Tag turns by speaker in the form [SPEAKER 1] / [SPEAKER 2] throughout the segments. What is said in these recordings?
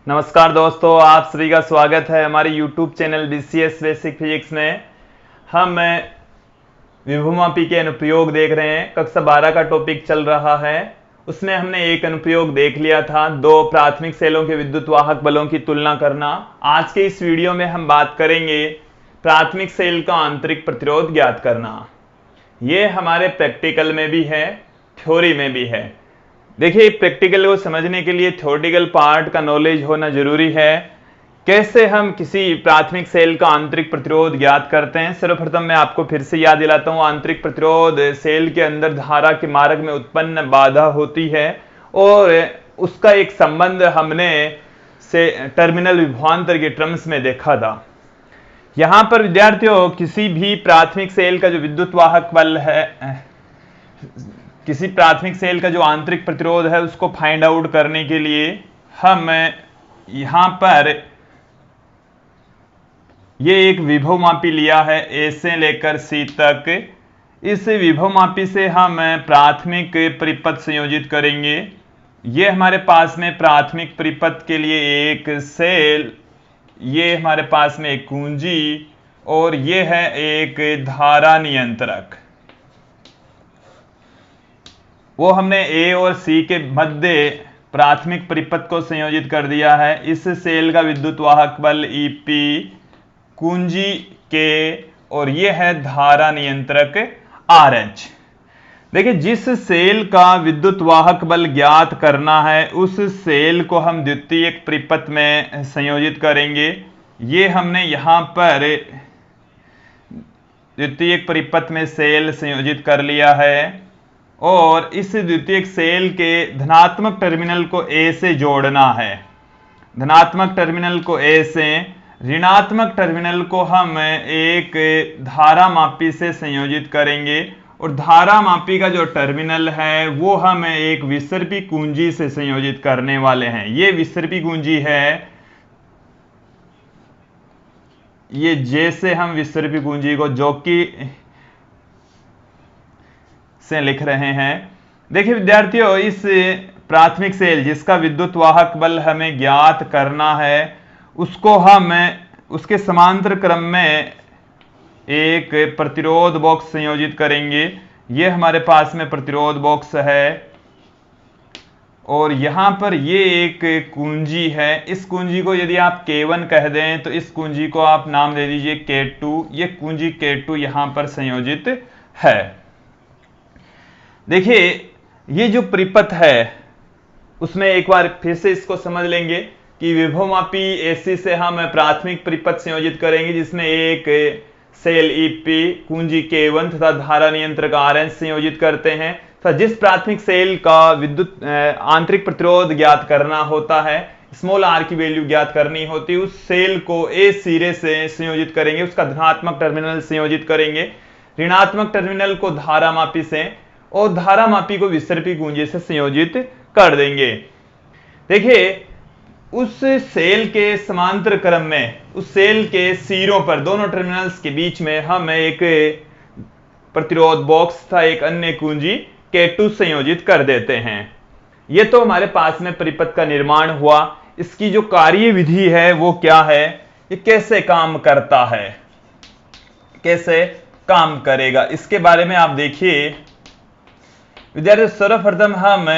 [SPEAKER 1] नमस्कार दोस्तों, आप सभी का स्वागत है हमारे YouTube channel BCS basic physics में। हम विभवमापी के अनुप्रयोग देख रहे हैं। कक्षा 12 का टॉपिक चल रहा है। उसमें हमने एक अनुप्रयोग देख लिया था, दो प्राथमिक सेलों के विद्युत वाहक बलों की तुलना करना। आज के इस वीडियो में हम बात करेंगे प्राथमिक सेल का आंतरिक प्रतिरोध ज्ञात करना। ये हमारे प्रैक्टिकल में भी है, थ्योरी में भी है। देखिए, प्रैक्टिकल को समझने के लिए थ्योरेटिकल पार्ट का नॉलेज होना जरूरी है। कैसे हम किसी प्राथमिक सेल का आंतरिक प्रतिरोध ज्ञात करते हैं। सर्वप्रथम मैं आपको फिर से याद दिलाता हूं, आंतरिक प्रतिरोध सेल के अंदर धारा के मार्ग में उत्पन्न बाधा होती है और उसका एक संबंध हमने से टर्मिनल विभवांतर के टर्म्स में देखा था। यहां पर विद्यार्थियों, किसी भी प्राथमिक सेल का जो विद्युत वाहक बल है, किसी प्राथमिक सेल का जो आंतरिक प्रतिरोध है, उसको फाइंड आउट करने के लिए हम यहां पर ये एक विभवमापी लिया है, ए से लेकर सी तक। इस विभवमापी से हम प्राथमिक परिपथ संयोजित करेंगे। ये हमारे पास में प्राथमिक परिपथ के लिए एक सेल, ये हमारे पास में एक कुंजी और ये है एक धारा नियंत्रक। वो हमने ए और सी के मध्य प्राथमिक परिपथ को संयोजित कर दिया है। इस सेल का विद्युत वाहक बल EP, कुंजी K और ये है धारा नियंत्रक RH। देखिए, जिस सेल का विद्युत वाहक बल ज्ञात करना है, उस सेल को हम द्वितीयक परिपथ में संयोजित करेंगे। ये हमने यहां पर द्वितीयक परिपथ में सेल संयोजित कर लिया है और इस द्वितीयक सेल के धनात्मक टर्मिनल को A से जोड़ना है। धनात्मक टर्मिनल को A से, ऋणात्मक टर्मिनल को हम एक धारा मापी से संयोजित करेंगे और धारा मापी का जो टर्मिनल है वो हम एक विसर्पी कुंजी से संयोजित करने वाले हैं। ये विसर्पी कुंजी है, ये J से हम विसर्पी कुंजी को जो कि से लिख रहे हैं। देखिए विद्यार्थियों, इस प्राथमिक सेल जिसका विद्युत वाहक बल हमें ज्ञात करना है, उसको हम उसके समांतर क्रम में एक प्रतिरोध बॉक्स संयोजित करेंगे। ये हमारे पास में प्रतिरोध बॉक्स है और यहां पर ये एक कुंजी है। इस कुंजी को यदि आप K1 कह दें तो इस कुंजी को आप नाम दे दीजिए K2। ये कुंजी K2 यहां पर संयोजित है। देखिए, ये जो परिपथ है उसमें एक बार फिर से इसको समझ लेंगे कि विभवमापी AC से हम प्राथमिक परिपथ संयोजित करेंगे जिसमें एक सेल EP, कुंजी K1 तथा धारा नियंत्रक RH संयोजित करते हैं। तथा जिस प्राथमिक सेल का विद्युत आंतरिक प्रतिरोध ज्ञात करना होता है, स्मॉल r की वैल्यू ज्ञात करनी होती है, उस सेल को A सिरे से संयोजित करेंगे, उसका धनात्मक टर्मिनल संयोजित करेंगे, ऋणात्मक टर्मिनल को धारा मापी से और धारा मापी को विसर्पी कुंजी से संयोजित कर देंगे। देखिए, उस सेल के समांतर क्रम में, उस सेल के सिरों पर, दोनों टर्मिनल्स के बीच में हम एक प्रतिरोध बॉक्स था, एक अन्य कुंजी K2 संयोजित कर देते हैं। यह तो हमारे पास में परिपथ का निर्माण हुआ। इसकी जो कार्य विधि है वो क्या है, ये कैसे काम करता है, कैसे काम करेगा, इसके बारे में आप देखिए विद्यार्थियों। सर्वप्रथम हम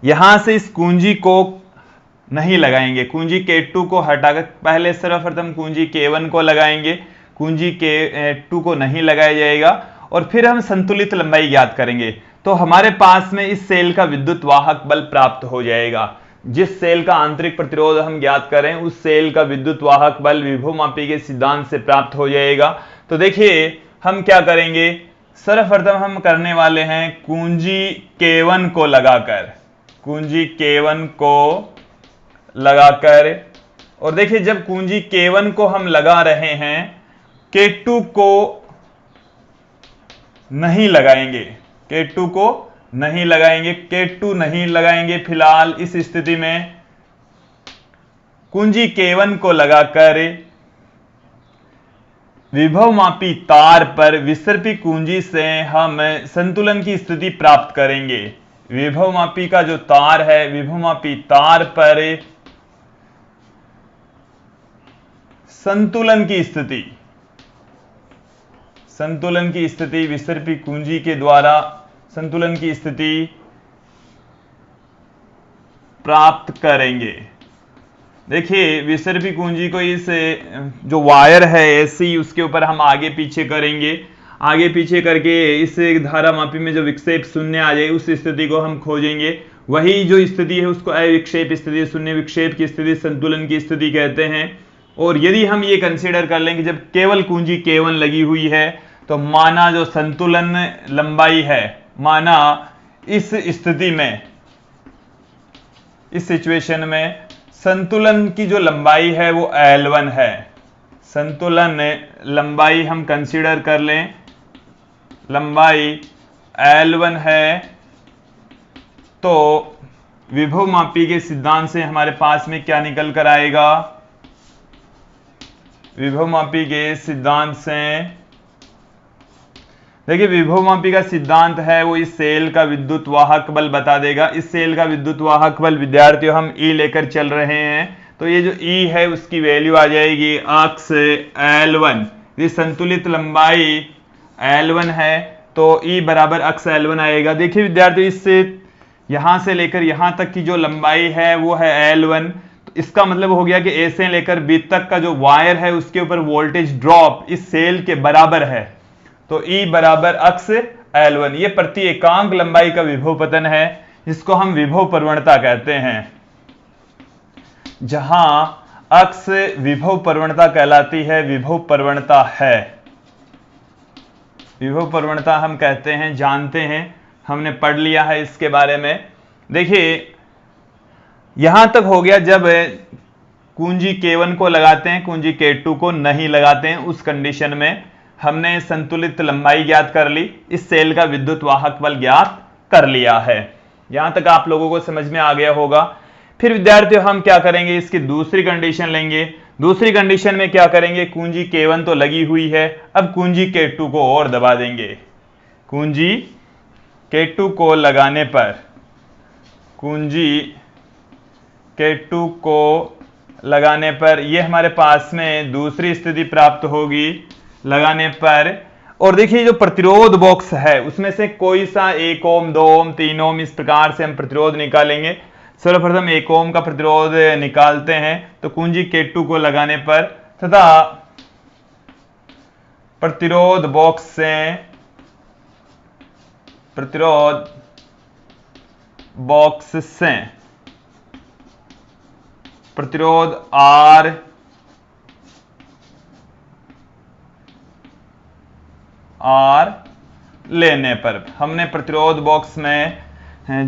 [SPEAKER 1] यहां से इस कुंजी को नहीं लगाएंगे, कुंजी K2 को हटाकर पहले सर्वप्रथम कुंजी K1 को लगाएंगे, कुंजी K2 को नहीं लगाया जाएगा और फिर हम संतुलित लंबाई ज्ञात करेंगे। तो हमारे पास में इस सेल का विद्युत वाहक बल प्राप्त हो जाएगा। जिस सेल का आंतरिक प्रतिरोध हम ज्ञात करें, उस सेल का विद्युत वाहक बल विभवमापी के सिद्धांत से प्राप्त हो जाएगा। तो देखिए, हम क्या करेंगे, सर्वप्रथम हम करने वाले हैं कुंजी K1 को लगाकर, कुंजी K1 को लगाकर, और देखिए जब कुंजी K1 को हम लगा रहे हैं, K2 को नहीं लगाएंगे, K2 को नहीं लगाएंगे, K2 नहीं लगाएंगे। फिलहाल इस स्थिति में कुंजी K1 को लगाकर विभवमापी तार पर विसर्पी कुंजी से हम संतुलन की स्थिति प्राप्त करेंगे। विभवमापी का जो तार है, विभवमापी तार पर संतुलन की स्थिति, संतुलन की स्थिति विसर्पी कुंजी के द्वारा संतुलन की स्थिति प्राप्त करेंगे। देखिए विसर्पी कुंजी को इस जो वायर है ऐसी उसके ऊपर हम आगे पीछे करेंगे, आगे पीछे करके इस धारा मापी में जो विक्षेप शून्य आ जाए उस स्थिति को हम खोजेंगे। वही जो स्थिति है उसको अविक्षेप स्थिति, शून्य विक्षेप की स्थिति, संतुलन की स्थिति कहते हैं। और यदि हम ये कंसीडर कर लें कि जब केवल कुंजी K1 लगी हुई है तो माना जो संतुलन लंबाई है, माना इस स्थिति में, इस सिचुएशन में संतुलन की जो लंबाई है वो L1 है। संतुलन लंबाई हम कंसीडर कर लें, लंबाई L1 है, तो विभवमापी के सिद्धांत से हमारे पास में क्या निकल कर आएगा? विभवमापी के सिद्धांत से देखिए विभवमापी का सिद्धांत है वो इस सेल का विद्युत वाहक बल बता देगा। इस सेल का विद्युत वाहक बल विद्यार्थियों हम E लेकर चल रहे हैं, तो ये जो E है उसकी वैल्यू आ जाएगी अक्ष L1। ये संतुलित लंबाई L1 है तो E बराबर अक्ष L1 आएगा। देखिए विद्यार्थियों इससे यहां से लेकर यहां तक की जो लंबाई है वो है L1, तो इसका मतलब हो गया कि A से लेकर B तक का जो वायर है उसके ऊपर वोल्टेज ड्रॉप इस सेल के बराबर है, तो E बराबर अक्ष L1। ये प्रति एकांक लंबाई का विभव पतन है, जिसको हम विभव प्रवणता कहते हैं। जहां अक्ष विभव प्रवणता कहलाती है, विभव प्रवणता है, विभव प्रवणता हम कहते हैं, जानते हैं, हमने पढ़ लिया है इसके बारे में। देखिए यहां तक हो गया जब कुंजी K1 को लगाते हैं, कुंजी K2 को नहीं लगाते हैं, उस कंडीशन में हमने संतुलित लंबाई ज्ञात कर ली, इस सेल का विद्युत वाहक बल ज्ञात कर लिया है। यहां तक आप लोगों को समझ में आ गया होगा। फिर विद्यार्थियों हम क्या करेंगे, इसकी दूसरी कंडीशन लेंगे। दूसरी कंडीशन में क्या करेंगे, कुंजी K1 तो लगी हुई है, अब कुंजी K2 को और दबा देंगे। कुंजी K2 को लगाने पर, कुंजी K2 को लगाने पर ये हमारे पास में दूसरी स्थिति प्राप्त होगी लगाने पर। और देखिए जो प्रतिरोध बॉक्स है उसमें से कोई सा 1 ओम 2 ओम 3 ओम इस प्रकार से हम प्रतिरोध निकालेंगे। सर्वप्रथम 1 ओम का प्रतिरोध निकालते हैं, तो कुंजी K2 को लगाने पर तथा प्रतिरोध बॉक्स से, प्रतिरोध बॉक्स से प्रतिरोध R लेने पर, हमने प्रतिरोध बॉक्स में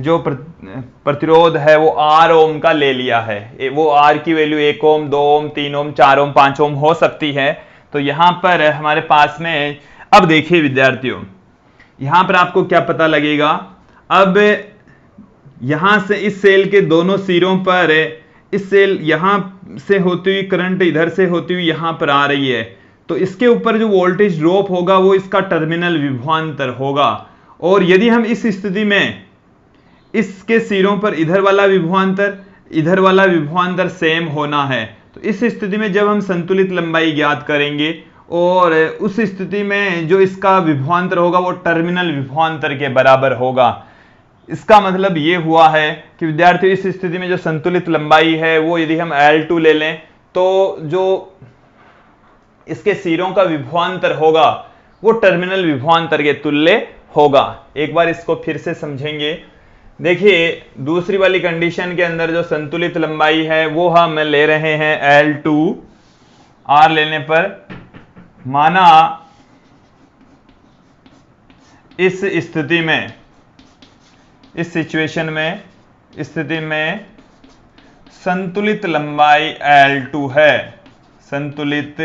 [SPEAKER 1] जो प्रतिरोध है वो R ओम का ले लिया है। वो R की वैल्यू 1 ओम 2 ओम 3 ओम 4 ओम 5 ओम हो सकती है। तो यहां पर हमारे पास में, अब देखिए विद्यार्थियों यहां पर आपको क्या पता लगेगा, अब यहां से इस सेल के दोनों सिरों पर, इस सेल यहां से होती हुई करंट इधर से होती हुई यहां पर आ रही है, तो इसके ऊपर जो वोल्टेज ड्रॉप होगा वो इसका टर्मिनल विभवांतर होगा। और यदि हम इस स्थिति में इसके सिरों पर इधर वाला विभवांतर सेम होना है, तो इस स्थिति में जब हम संतुलित लंबाई ज्ञात करेंगे और उस स्थिति में जो इसका विभवांतर होगा वो टर्मिनल विभवांतर के बराबर होगा। इसका मतलब ये हुआ है कि विद्यार्थियों इस स्थिति में जो संतुलित लंबाई है वो यदि हम L2 ले लें तो जो इसके सिरों का विभवांतर होगा वो टर्मिनल विभवांतर के तुल्य होगा। एक बार इसको फिर से समझेंगे। देखिए दूसरी वाली कंडीशन के अंदर जो संतुलित लंबाई है वो हम ले रहे हैं L2। R लेने पर माना इस स्थिति में, इस सिचुएशन में, स्थिति में संतुलित लंबाई L2 है, संतुलित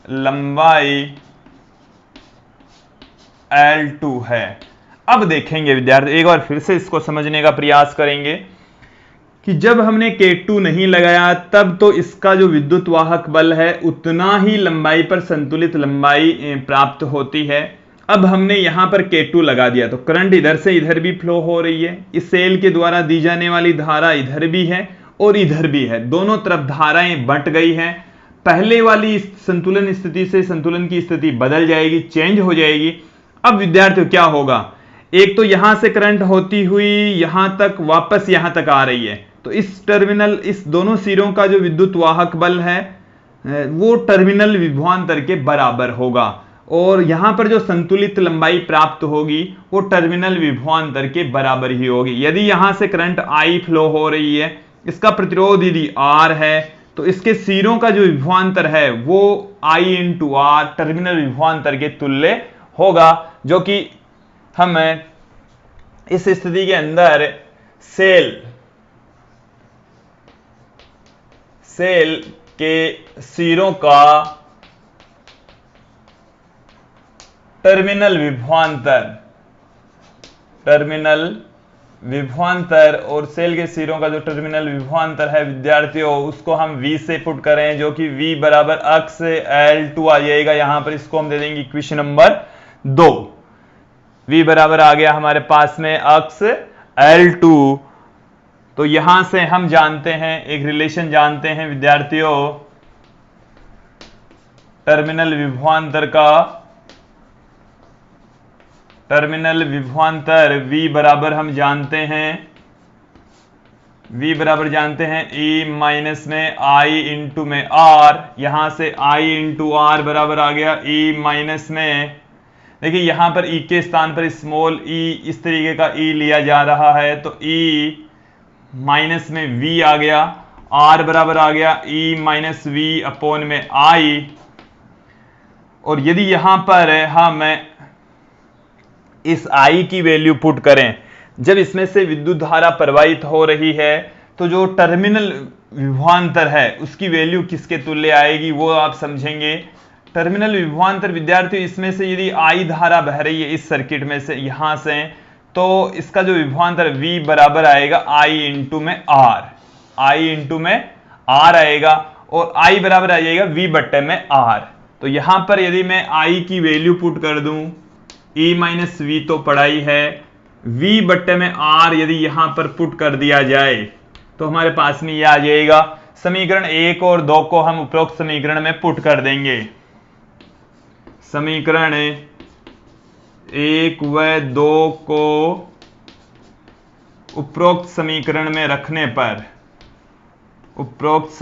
[SPEAKER 1] लंबाई L2 है। अब देखेंगे विद्यार्थी, एक बार फिर से इसको समझने का प्रयास करेंगे कि जब हमने K2 नहीं लगाया तब तो इसका जो विद्युत वाहक बल है उतना ही लंबाई पर संतुलित लंबाई प्राप्त होती है। अब हमने यहां पर K2 लगा दिया तो करंट इधर से इधर भी फ्लो हो रही है, इस सेल के द्वारा दी जाने वाली धारा इधर भी है और इधर भी है, दोनों तरफ धाराएं बंट गई हैं। पहले वाली संतुलन स्थिति से संतुलन की स्थिति बदल जाएगी, चेंज हो जाएगी। अब विद्यार्थियों क्या होगा, एक तो यहां से करंट होती हुई यहां तक वापस यहां तक आ रही है, तो इस टर्मिनल, इस दोनों सिरों का जो विद्युत वाहक बल है वो टर्मिनल विभवांतर के बराबर होगा, और यहां पर जो संतुलित लंबाई प्राप्त होगी वो टर्मिनल विभवांतर के बराबर ही होगी। यदि यहां से करंट I फ्लो हो रही है, इसका प्रतिरोध यदि R है, तो इसके सिरों का जो विभवांतर है वो I इंटू R टर्मिनल विभवांतर के तुल्य होगा, जो कि हम इस स्थिति के अंदर सेल के सिरों का टर्मिनल विभवांतर और सेल के सिरों का जो टर्मिनल विभवांतर है विद्यार्थियों, उसको हम V से पुट करें, जो कि V बराबर अक्स L2 आ जाएगा। यहां पर इसको हम दे देंगे इक्वेशन नंबर 2। V बराबर आ गया हमारे पास में अक्स L2। तो यहां से हम जानते हैं, एक रिलेशन जानते हैं विद्यार्थियों, टर्मिनल विभवांतर V बराबर हम जानते हैं, V बराबर जानते हैं E माइनस में I इंटू में R। यहां से I इंटू R बराबर आ गया E माइनस में, देखिए यहां पर E के स्थान पर स्मॉल e इस तरीके का E लिया जा रहा है, तो E माइनस में V आ गया, R बराबर आ गया E माइनस V अपॉन में I। और यदि यहां पर हम इस I की वैल्यू पुट करें, जब इसमें से विद्युत धारा प्रवाहित हो रही है तो जो टर्मिनल विभवांतर है उसकी वैल्यू किसके तुल्य आएगी वो आप समझेंगे। टर्मिनल विभवांतर विद्यार्थियों, इसमें से यदि I धारा बह रही है इस सर्किट में से यहां से, तो इसका जो विभवांतर V बराबर आएगा I इंटू में R आएगा, और I बराबर आ जाएगा V बट्टे में R। तो यहां पर यदि मैं I की वैल्यू पुट कर दूं, E माइनस V तो पड़ा ही है, V बट्टे में R यदि यहां पर पुट कर दिया जाए तो हमारे पास में यह आ जाएगा। समीकरण 1 और 2 को हम उपरोक्त समीकरण में पुट कर देंगे। समीकरण 1 व 2 को उपरोक्त समीकरण में रखने पर, उपरोक्त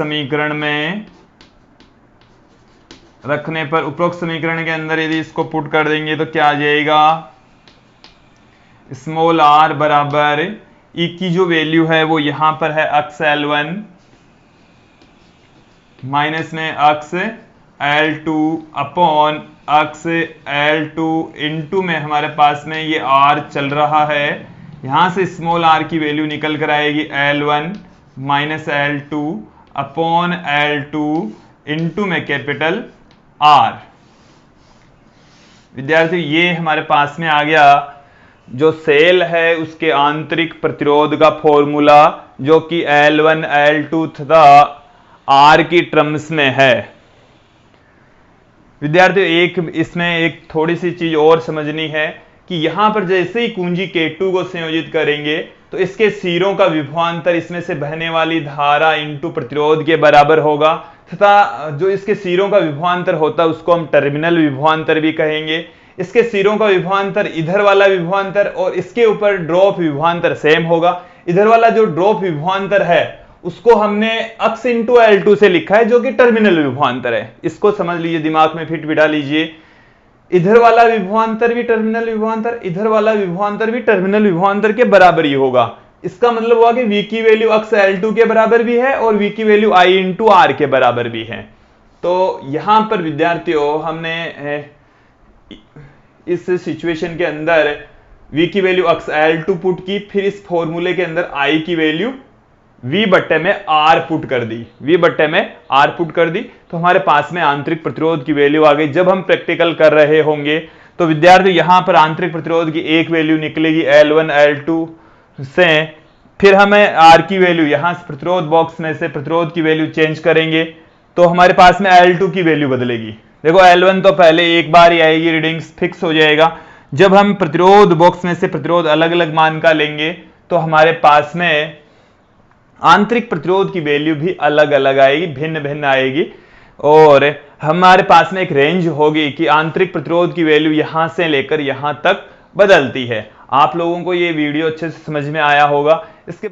[SPEAKER 1] समीकरण के अंदर यदि इसको पुट कर देंगे तो क्या आ जाएगा, स्मॉल r बराबर E की जो वैल्यू है वो यहां पर है अक्स L1 माइनस में अक्स L2 अपॉन अक्स L2 इंटू में हमारे पास में ये R चल रहा है, यहां से स्मॉल r की वैल्यू निकल कर आएगी L1 minus L2 upon L2 into में कैपिटल R। विद्यार्थी ये हमारे पास में आ गया जो सेल है उसके आंतरिक प्रतिरोध का फॉर्मूला, जो कि L1 L2 तथा R की टर्म्स में है। विद्यार्थियों इसमें एक थोड़ी सी चीज और समझनी है कि यहां पर जैसे ही कुंजी K2 को संयोजित करेंगे तो इसके सिरों का विभवांतर इसमें से बहने वाली धारा इंटू प्रतिरोध के बराबर होगा, तथा जो इसके सिरों का विभवांतर होता है उसको हम टर्मिनल विभवांतर भी कहेंगे। इसके सिरों का विभवांतर, इधर वाला विभवांतर और इसके ऊपर ड्रॉप विभवांतर सेम होगा। इधर वाला जो ड्रॉप विभवांतर है उसको हमने अक्स इंटू L2 से लिखा है, जो कि टर्मिनल विभवांतर है। इसको समझ लीजिए, दिमाग में फिट बिठा लीजिए। इधर वाला विभवांतर भी टर्मिनल विभवांतर, इधर वाला विभवांतर भी टर्मिनल विभवांतर के बराबर ही होगा। इसका मतलब हुआ कि V की वैल्यू अक्स L2 के बराबर भी है और V की वैल्यू I इंटू R के बराबर भी है। तो यहां पर विद्यार्थियों हमने इस सिचुएशन के अंदर V की वैल्यू अक्स L2 पुट की, फिर इस फॉर्मूले के अंदर I की वैल्यू V बट्टे में R पुट कर दी, तो हमारे पास में आंतरिक प्रतिरोध की वैल्यू आ गई। जब हम प्रैक्टिकल कर रहे होंगे तो विद्यार्थी यहां पर आंतरिक प्रतिरोध की एक वैल्यू निकलेगी L1 L2 से, फिर हमें R की वैल्यू यहां से प्रतिरोध बॉक्स में से प्रतिरोध की वैल्यू चेंज करेंगे तो हमारे पास में L2 की वैल्यू बदलेगी। देखो L1 तो पहले एक बार ही आएगी, रीडिंग्स फिक्स हो जाएगा। जब हम प्रतिरोध बॉक्स में से प्रतिरोध अलग अलग मान का लेंगे तो हमारे पास में आंतरिक प्रतिरोध की वैल्यू भी अलग अलग आएगी, भिन्न भिन्न आएगी, और हमारे पास में एक रेंज होगी कि आंतरिक प्रतिरोध की वैल्यू यहां से लेकर यहां तक बदलती है। आप लोगों को ये वीडियो अच्छे से समझ में आया होगा। इसके